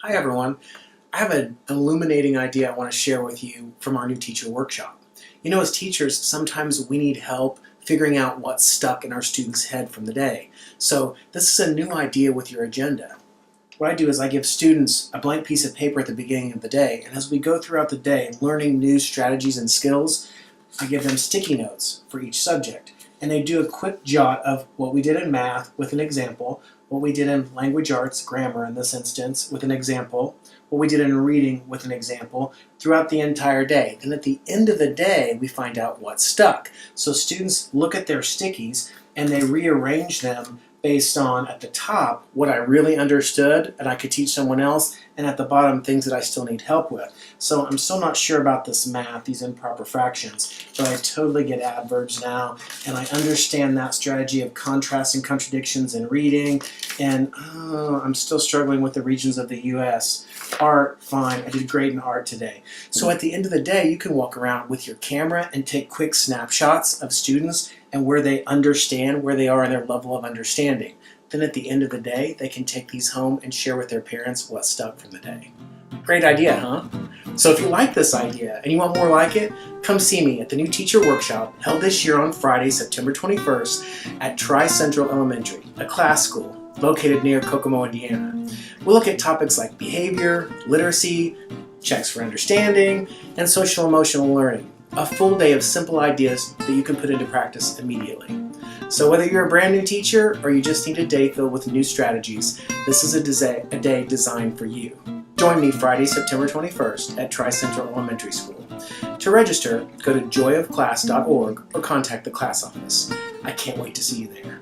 Hi everyone. I have an illuminating idea I want to share with you from our new teacher workshop. You know, as teachers, sometimes we need help figuring out what's stuck in our students' head from the day. So this is a new idea with your agenda. What I do is I give students a blank piece of paper at the beginning of the day, and as we go throughout the day learning new strategies and skills, I give them sticky notes for each subject. And they do a quick jot of what we did in math with an example, what we did in language arts, grammar in this instance, with an example, what we did in reading with an example, throughout the entire day. Then at the end of the day, we find out what stuck. So students look at their stickies and they rearrange them based on, at the top, what I really understood and I could teach someone else, and at the bottom, things that I still need help with. So I'm still not sure about this math, these improper fractions, but I totally get adverbs now, and I understand that strategy of contrast and contradictions in reading, and I'm still struggling with the regions of the US. Art, fine, I did great in art today. So at the end of the day, you can walk around with your camera and take quick snapshots of students and where they understand, where they are in their level of understanding. Then at the end of the day, they can take these home and share with their parents what stuck from the day. Great idea, huh? So if you like this idea and you want more like it, come see me at the new teacher workshop held this year on Friday, September 21st at Tri-Central Elementary, a class school located near Kokomo, Indiana. We'll look at topics like behavior, literacy, checks for understanding, and social emotional learning. A full day of simple ideas that you can put into practice immediately. So whether you're a brand new teacher or you just need a day filled with new strategies, this is a day designed for you. Join me Friday, September 21st at Tri-Central Elementary School. To register, go to joyofclass.org or contact the class office. I can't wait to see you there.